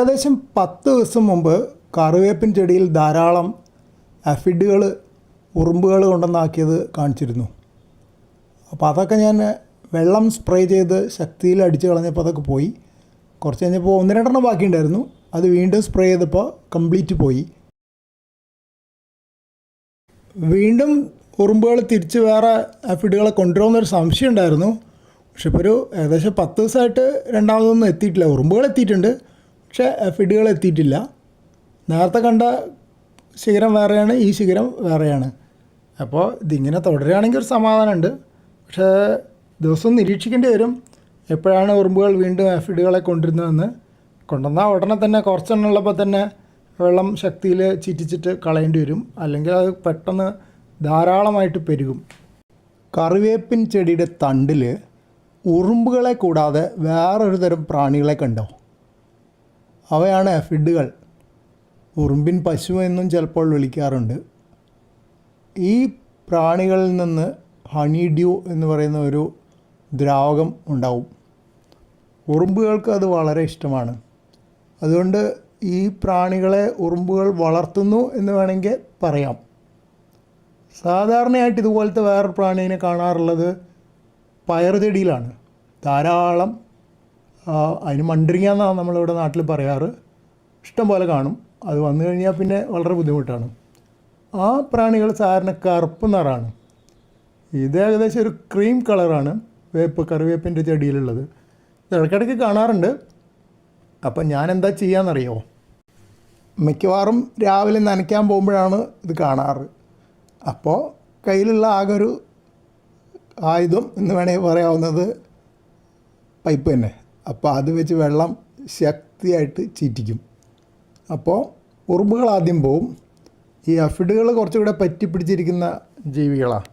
ഏകദേശം 10 ദിവസം മുമ്പ് കറിവേപ്പിൻ ചെടിയിൽ ധാരാളം അഫിഡുകൾ ഉറുമ്പുകൾ കൊണ്ടുവന്നാക്കിയത് കാണിച്ചിരുന്നു. അപ്പോൾ അതൊക്കെ ഞാൻ വെള്ളം സ്പ്രേ ചെയ്ത് ശക്തിയിൽ അടിച്ച് കളഞ്ഞപ്പോൾ അതൊക്കെ പോയി. കുറച്ച് കഴിഞ്ഞപ്പോൾ 1-2 ബാക്കിയുണ്ടായിരുന്നു. അത് വീണ്ടും സ്പ്രേ ചെയ്തപ്പോൾ കംപ്ലീറ്റ് പോയി. വീണ്ടും ഉറുമ്പുകൾ തിരിച്ച് വേറെ അഫിഡുകളെ കൊണ്ടുവരുമെന്നൊരു സംശയം ഉണ്ടായിരുന്നു. പക്ഷെ ഇപ്പോൾ ഒരു ഏകദേശം 10 ദിവസമായിട്ട് രണ്ടാമതൊന്നും എത്തിയിട്ടില്ല. ഉറുമ്പുകൾ എത്തിയിട്ടുണ്ട്, പക്ഷേ അഫിഡുകൾ എത്തിയിട്ടില്ല. നേരത്തെ കണ്ട ശിഖരം വേറെയാണ്, ഈ ശിഖരം വേറെയാണ്. അപ്പോൾ ഇതിങ്ങനെ തുടരുകയാണെങ്കിൽ ഒരു സമാധാനമുണ്ട്. പക്ഷേ ദിവസവും നിരീക്ഷിക്കേണ്ടി വരും എപ്പോഴാണ് ഉറുമ്പുകൾ വീണ്ടും ആഫിഡുകളെ കൊണ്ടുവരുന്നതെന്ന്. കൊണ്ടുവന്നാൽ ഉടനെ തന്നെ കുറച്ചെണ്ണം ഉള്ളപ്പോൾ തന്നെ വെള്ളം ശക്തിയിൽ ചീറ്റിച്ചിട്ട് കളയേണ്ടി വരും, അല്ലെങ്കിൽ അത് പെട്ടെന്ന് ധാരാളമായിട്ട് പെരുകും. കറിവേപ്പിൻ ചെടിയുടെ തണ്ടിൽ ഉറുമ്പുകളെ കൂടാതെ വേറൊരു തരം പ്രാണികളെ കണ്ടോ? അവയാണ് ആഫിഡുകൾ. ഉറുമ്പിൻ പശു എന്നും ചിലപ്പോൾ വിളിക്കാറുണ്ട്. ഈ പ്രാണികളിൽ നിന്ന് ഹണി ഡ്യൂ എന്ന് പറയുന്ന ഒരു ദ്രാവകം ഉണ്ടാവും. ഉറുമ്പുകൾക്ക് അത് വളരെ ഇഷ്ടമാണ്. അതുകൊണ്ട് ഈ പ്രാണികളെ ഉറുമ്പുകൾ വളർത്തുന്നു എന്ന് വേണമെങ്കിൽ പറയാം. സാധാരണയായിട്ട് ഇതുപോലത്തെ വേറൊരു പ്രാണീനെ കാണാറുള്ളത് പയർ ചെടിയിലാണ്. ധാരാളം അതിന് മണ്ടരിങ്ങ എന്നാണ് നമ്മളിവിടെ നാട്ടിൽ പറയാറ്. ഇഷ്ടം പോലെ കാണും. അത് വന്നു കഴിഞ്ഞാൽ പിന്നെ വളരെ ബുദ്ധിമുട്ടാണ്. ആ പ്രാണികൾ സാധാരണ കറുപ്പ് നിറമാണ്. ഇത് ഏകദേശം ഒരു ക്രീം കളറാണ് കറിവേപ്പിൻ്റെ ചെടിയിലുള്ളത്. ഇത് ഇടയ്ക്കിടയ്ക്ക് കാണാറുണ്ട്. അപ്പം ഞാൻ എന്താ ചെയ്യാമെന്നറിയോ? മിക്കവാറും രാവിലെ നനയ്ക്കാൻ പോകുമ്പോഴാണ് ഇത് കാണാറ്. അപ്പോൾ കയ്യിലുള്ള ആകെ ഒരു ആയുധം എന്ന് വേണമെങ്കിൽ പറയാവുന്നത് പൈപ്പ് തന്നെ. അപ്പോൾ അത് വെച്ച് വെള്ളം ശക്തിയായിട്ട് ചീറ്റിക്കും. അപ്പോൾ ഉറുമ്പുകൾ ആദ്യം പോവും. ഈ അഫിഡുകൾ കുറച്ചുകൂടെ പറ്റിപ്പിടിച്ചിരിക്കുന്ന ജീവികളാണ്.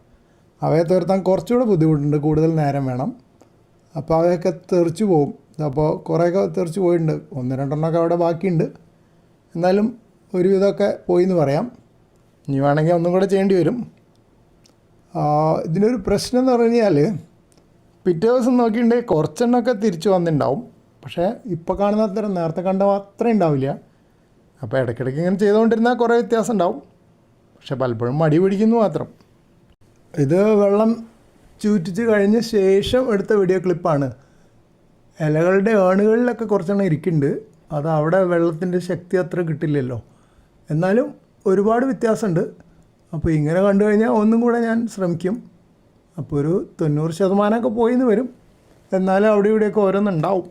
അവയെ തുരത്താൻ കുറച്ചുകൂടെ ബുദ്ധിമുട്ടുണ്ട്, കൂടുതൽ നേരം വേണം. അപ്പോൾ അവയൊക്കെ തെറിച്ച് പോവും. അപ്പോൾ കുറേയൊക്കെ തെറിച്ച് പോയിട്ടുണ്ട്. 1-2 അവിടെ ബാക്കിയുണ്ട്. എന്നാലും ഒരുവിധമൊക്കെ പോയി എന്ന് പറയാം. ഇനി വേണമെങ്കിൽ ഒന്നും കൂടെ ചെയ്യേണ്ടി വരും. ഇതിനൊരു പ്രശ്നം എന്ന് പറഞ്ഞു കഴിഞ്ഞാൽ പിറ്റേ ദിവസം നോക്കിയിട്ടുണ്ടെങ്കിൽ കുറച്ചെണ്ണമൊക്കെ തിരിച്ചു വന്നിട്ടുണ്ടാവും. പക്ഷേ ഇപ്പോൾ കാണുന്ന അത്ര നേരത്തെ കണ്ട അത്രയും ഉണ്ടാവില്ല. അപ്പോൾ ഇടയ്ക്കിടയ്ക്ക് ഇങ്ങനെ ചെയ്തുകൊണ്ടിരുന്നാൽ കുറേ വ്യത്യാസം ഉണ്ടാവും. പക്ഷെ പലപ്പോഴും മടി പിടിക്കുന്നു മാത്രം. ഇത് വെള്ളം ചൂറ്റിച്ച് കഴിഞ്ഞ ശേഷം എടുത്ത വീഡിയോ ക്ലിപ്പാണ്. ഇലകളുടെ ഏണുകളിലൊക്കെ കുറച്ചെണ്ണം ഇരിക്കുന്നുണ്ട്. അത് അവിടെ വെള്ളത്തിൻ്റെ ശക്തി അത്ര കിട്ടില്ലല്ലോ. എന്നാലും ഒരുപാട് വ്യത്യാസമുണ്ട്. അപ്പോൾ ഇങ്ങനെ കണ്ടു കഴിഞ്ഞാൽ ഒന്നും കൂടെ ഞാൻ ശ്രമിക്കും. അപ്പോൾ ഒരു 90% പോയിന്ന് വരും. എന്നാലും അവിടെ ഇവിടെയൊക്കെ ഓരോന്നുണ്ടാവും.